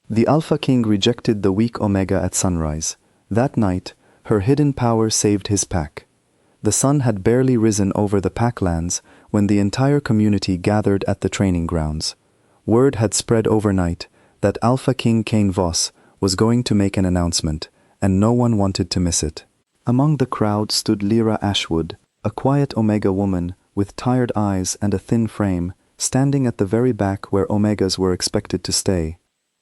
The Alpha King rejected the weak Omega at sunrise. That night, her hidden power saved his pack. The sun had barely risen over the packlands when the entire community gathered at the training grounds. Word had spread overnight that Alpha King Kane Voss was going to make an announcement, and no one wanted to miss it. Among the crowd stood Lyra Ashwood, a quiet Omega woman with tired eyes and a thin frame, standing at the very back where Omegas were expected to stay.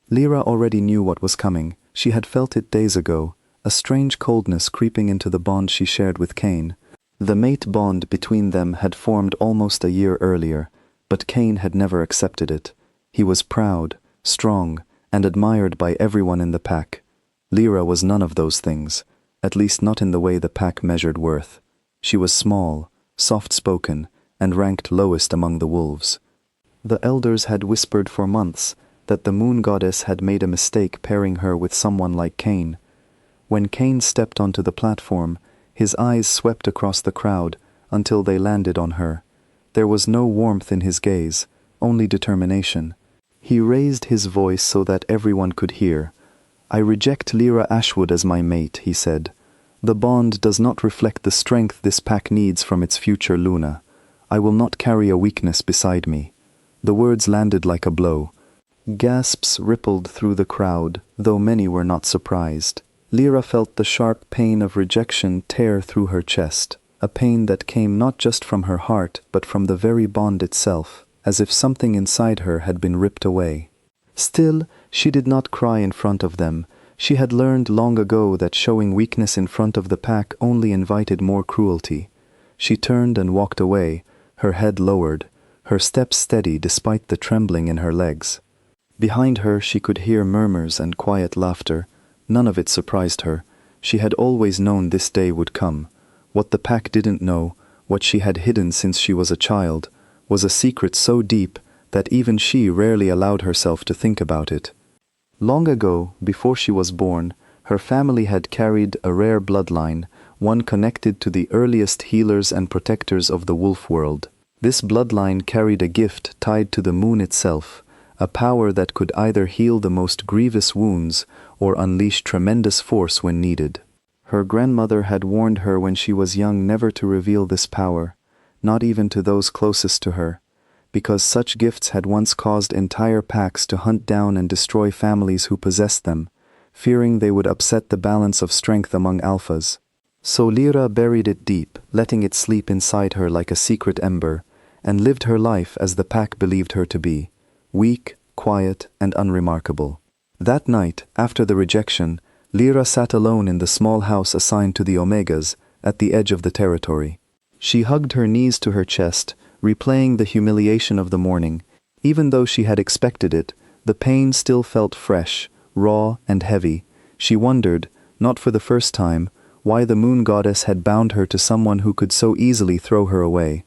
Lyra already knew what was coming. She had felt it days ago, a strange coldness creeping into the bond she shared with Kane. The mate bond between them had formed almost a year earlier, but Kane had never accepted it. He was proud, strong, and admired by everyone in the pack. Lyra was none of those things, at least not in the way the pack measured worth. She was small, soft-spoken, and ranked lowest among the wolves. The elders had whispered for months that the moon goddess had made a mistake pairing her with someone like Kane. When Kane stepped onto the platform, his eyes swept across the crowd until they landed on her. There was no warmth in his gaze, only determination. He raised his voice so that everyone could hear. "I reject Lyra Ashwood as my mate," he said. "The bond does not reflect the strength this pack needs from its future Luna. I will not carry a weakness beside me." The words landed like a blow. Gasps rippled through the crowd, though many were not surprised. Lyra felt the sharp pain of rejection tear through her chest, a pain that came not just from her heart but from the very bond itself, as if something inside her had been ripped away. Still, she did not cry in front of them. She had learned long ago that showing weakness in front of the pack only invited more cruelty. She turned and walked away, her head lowered, her steps steady despite the trembling in her legs. Behind her she could hear murmurs and quiet laughter. None of it surprised her. She had always known this day would come. What the pack didn't know, what she had hidden since she was a child, was a secret so deep that even she rarely allowed herself to think about it. Long ago, before she was born, her family had carried a rare bloodline, one connected to the earliest healers and protectors of the wolf world. This bloodline carried a gift tied to the moon itself, a power that could either heal the most grievous wounds or unleash tremendous force when needed. Her grandmother had warned her when she was young never to reveal this power, not even to those closest to her, because such gifts had once caused entire packs to hunt down and destroy families who possessed them, fearing they would upset the balance of strength among alphas. So Lyra buried it deep, letting it sleep inside her like a secret ember, and lived her life as the pack believed her to be, weak, quiet, and unremarkable. That night, after the rejection, Lyra sat alone in the small house assigned to the Omegas, at the edge of the territory. She hugged her knees to her chest, replaying the humiliation of the morning. Even though she had expected it, the pain still felt fresh, raw, and heavy. She wondered, not for the first time, why the moon goddess had bound her to someone who could so easily throw her away.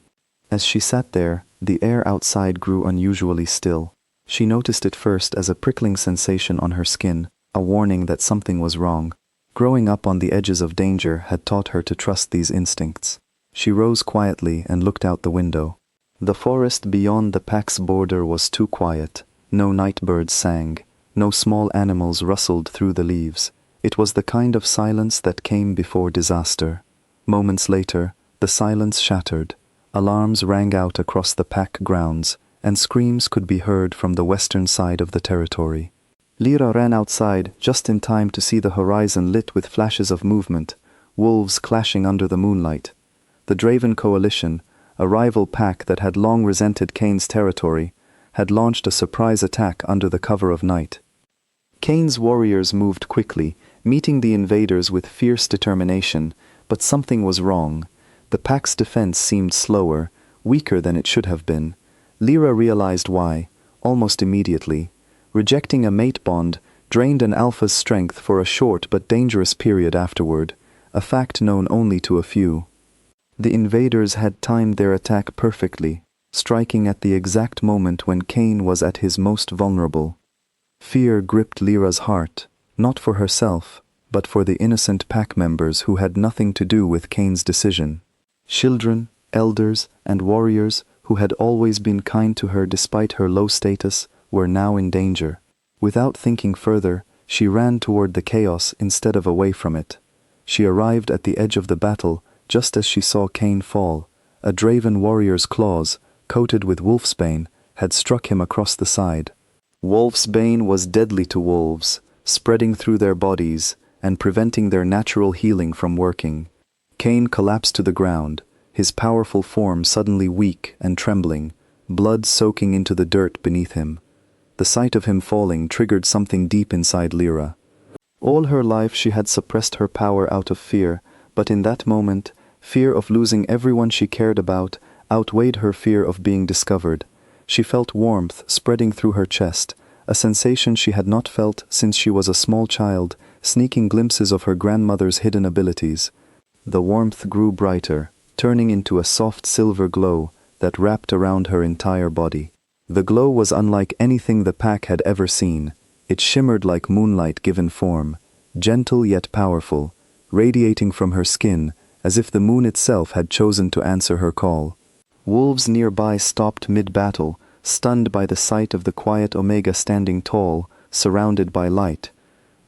As she sat there, the air outside grew unusually still. She noticed it first as a prickling sensation on her skin, a warning that something was wrong. Growing up on the edges of danger had taught her to trust these instincts. She rose quietly and looked out the window. The forest beyond the pack's border was too quiet. No night birds sang. No small animals rustled through the leaves. It was the kind of silence that came before disaster. Moments later, the silence shattered. Alarms rang out across the pack grounds, and screams could be heard from the western side of the territory. Lyra ran outside just in time to see the horizon lit with flashes of movement, wolves clashing under the moonlight. The Draven Coalition, a rival pack that had long resented Kane's territory, had launched a surprise attack under the cover of night. Kane's warriors moved quickly, meeting the invaders with fierce determination, but something was wrong. The pack's defense seemed slower, weaker than it should have been. Lyra realized why, almost immediately. Rejecting a mate bond drained an alpha's strength for a short but dangerous period afterward, a fact known only to a few. The invaders had timed their attack perfectly, striking at the exact moment when Kane was at his most vulnerable. Fear gripped Lyra's heart, not for herself, but for the innocent pack members who had nothing to do with Kane's decision. Children, elders, and warriors who had always been kind to her despite her low status were now in danger. Without thinking further, she ran toward the chaos instead of away from it. She arrived at the edge of the battle just as she saw Cain fall. A Draven warrior's claws, coated with wolfsbane, had struck him across the side. Wolfsbane was deadly to wolves, spreading through their bodies and preventing their natural healing from working. Cain collapsed to the ground, his powerful form suddenly weak and trembling, blood soaking into the dirt beneath him. The sight of him falling triggered something deep inside Lyra. All her life she had suppressed her power out of fear, but in that moment, fear of losing everyone she cared about outweighed her fear of being discovered. She felt warmth spreading through her chest, a sensation she had not felt since she was a small child, sneaking glimpses of her grandmother's hidden abilities. The warmth grew brighter, turning into a soft silver glow that wrapped around her entire body. The glow was unlike anything the pack had ever seen. It shimmered like moonlight given form, gentle yet powerful, radiating from her skin as if the moon itself had chosen to answer her call. Wolves nearby stopped mid-battle, stunned by the sight of the quiet Omega standing tall, surrounded by light.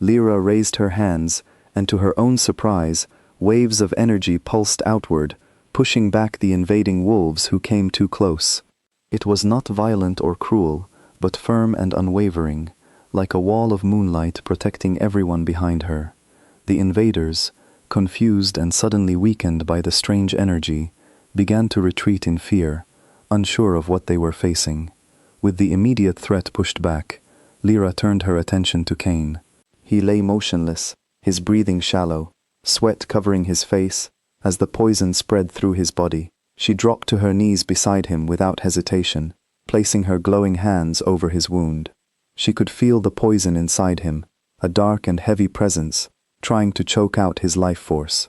Lyra raised her hands, and to her own surprise, waves of energy pulsed outward, pushing back the invading wolves who came too close. It was not violent or cruel, but firm and unwavering, like a wall of moonlight protecting everyone behind her. The invaders, confused and suddenly weakened by the strange energy, began to retreat in fear, unsure of what they were facing. With the immediate threat pushed back, Lyra turned her attention to Cain. He lay motionless, his breathing shallow, sweat covering his face. As the poison spread through his body, she dropped to her knees beside him without hesitation, placing her glowing hands over his wound. She could feel the poison inside him, a dark and heavy presence, trying to choke out his life force.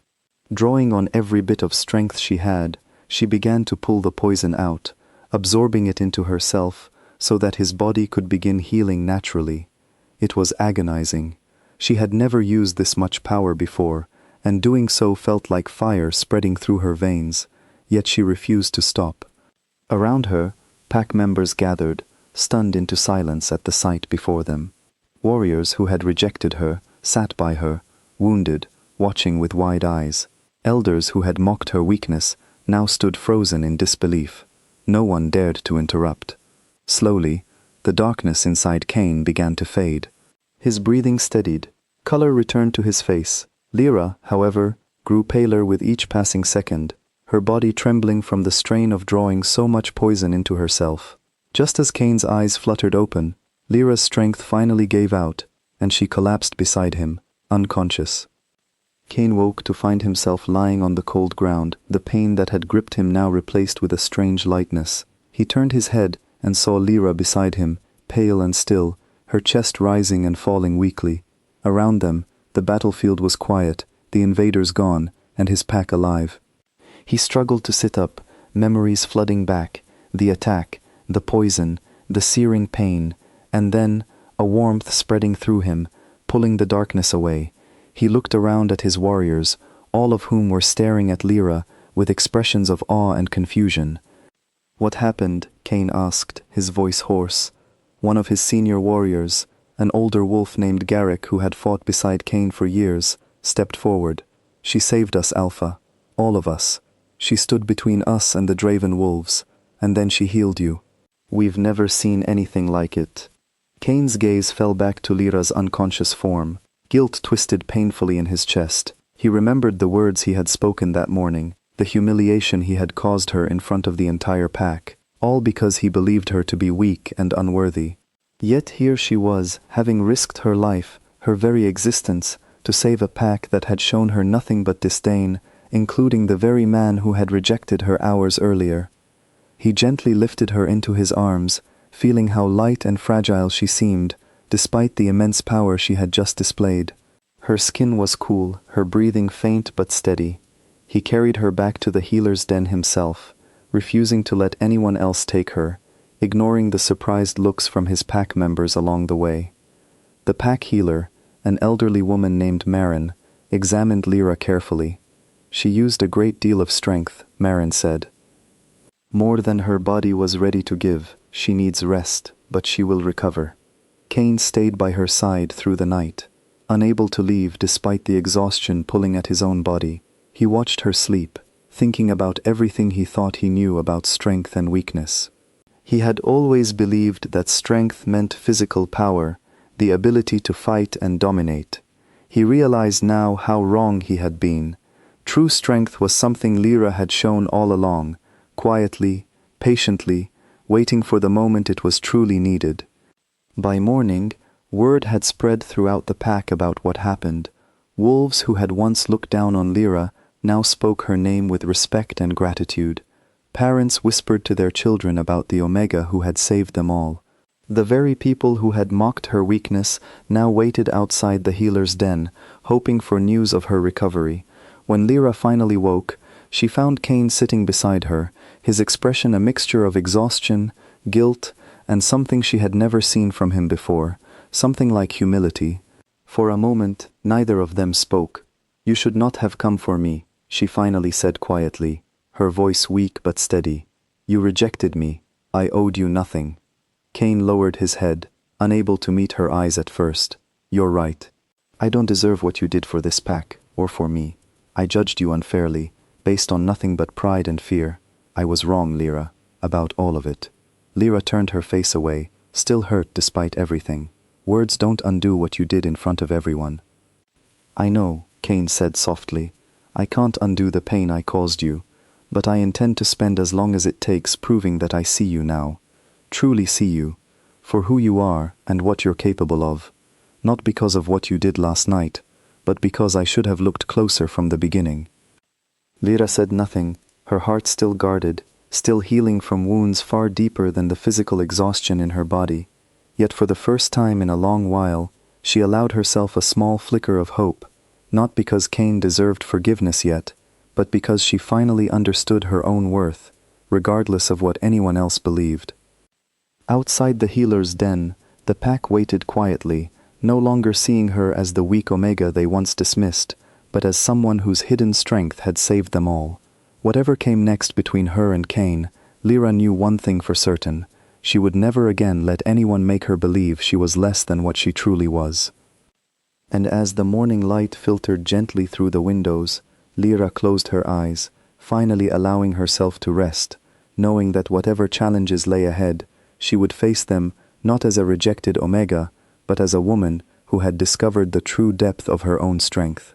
Drawing on every bit of strength she had, she began to pull the poison out, absorbing it into herself so that his body could begin healing naturally. It was agonizing. She had never used this much power before, and doing so felt like fire spreading through her veins, yet she refused to stop. Around her, pack members gathered, stunned into silence at the sight before them. Warriors who had rejected her sat by her, wounded, watching with wide eyes. Elders who had mocked her weakness now stood frozen in disbelief. No one dared to interrupt. Slowly, the darkness inside Cain began to fade. His breathing steadied. Color returned to his face. Lyra, however, grew paler with each passing second, her body trembling from the strain of drawing so much poison into herself. Just as Cain's eyes fluttered open, Lyra's strength finally gave out, and she collapsed beside him, unconscious. Cain woke to find himself lying on the cold ground, the pain that had gripped him now replaced with a strange lightness. He turned his head and saw Lyra beside him, pale and still, her chest rising and falling weakly. Around them, the battlefield was quiet, the invaders gone, and his pack alive. He struggled to sit up, memories flooding back, the attack, the poison, the searing pain, and then a warmth spreading through him, pulling the darkness away. He looked around at his warriors, all of whom were staring at Lyra with expressions of awe and confusion. "What happened?" Cain asked, his voice hoarse. One of his senior warriors, an older wolf named Garrick who had fought beside Cain for years, stepped forward. "She saved us, Alpha. All of us. She stood between us and the Draven wolves, and then she healed you. We've never seen anything like it." Cain's gaze fell back to Lyra's unconscious form. Guilt twisted painfully in his chest. He remembered the words he had spoken that morning, the humiliation he had caused her in front of the entire pack, all because he believed her to be weak and unworthy. Yet here she was, having risked her life, her very existence, to save a pack that had shown her nothing but disdain, including the very man who had rejected her hours earlier. He gently lifted her into his arms, feeling how light and fragile she seemed, despite the immense power she had just displayed. Her skin was cool, her breathing faint but steady. He carried her back to the healer's den himself, refusing to let anyone else take her, ignoring the surprised looks from his pack members along the way. The pack healer, an elderly woman named Marin, examined Lyra carefully. She used a great deal of strength, Marin said. More than her body was ready to give. She needs rest, but she will recover. Cain stayed by her side through the night. Unable to leave despite the exhaustion pulling at his own body, he watched her sleep, thinking about everything he thought he knew about strength and weakness. He had always believed that strength meant physical power, the ability to fight and dominate. He realized now how wrong he had been. True strength was something Lyra had shown all along, quietly, patiently, waiting for the moment it was truly needed. By morning, word had spread throughout the pack about what happened. Wolves who had once looked down on Lyra now spoke her name with respect and gratitude. Parents whispered to their children about the Omega who had saved them all. The very people who had mocked her weakness now waited outside the healer's den, hoping for news of her recovery. When Lyra finally woke, she found Cain sitting beside her, his expression a mixture of exhaustion, guilt, and something she had never seen from him before, something like humility. For a moment, neither of them spoke. "You should not have come for me," she finally said quietly, her voice weak but steady. "You rejected me. I owed you nothing." Cain lowered his head, unable to meet her eyes at first. "You're right. I don't deserve what you did for this pack, or for me. I judged you unfairly, based on nothing but pride and fear. I was wrong, Lyra, about all of it." Lyra turned her face away, still hurt despite everything. "Words don't undo what you did in front of everyone." "I know," Cain said softly. "I can't undo the pain I caused you, but I intend to spend as long as it takes proving that I see you now. Truly see you, for who you are and what you're capable of. Not because of what you did last night, but because I should have looked closer from the beginning." Lyra said nothing, her heart still guarded, still healing from wounds far deeper than the physical exhaustion in her body. Yet for the first time in a long while, she allowed herself a small flicker of hope, not because Cain deserved forgiveness yet, but because she finally understood her own worth, regardless of what anyone else believed. Outside the healer's den, the pack waited quietly, no longer seeing her as the weak Omega they once dismissed, but as someone whose hidden strength had saved them all. Whatever came next between her and Cain, Lyra knew one thing for certain: she would never again let anyone make her believe she was less than what she truly was. And as the morning light filtered gently through the windows, Lyra closed her eyes, finally allowing herself to rest, knowing that whatever challenges lay ahead, she would face them not as a rejected Omega, but as a woman who had discovered the true depth of her own strength.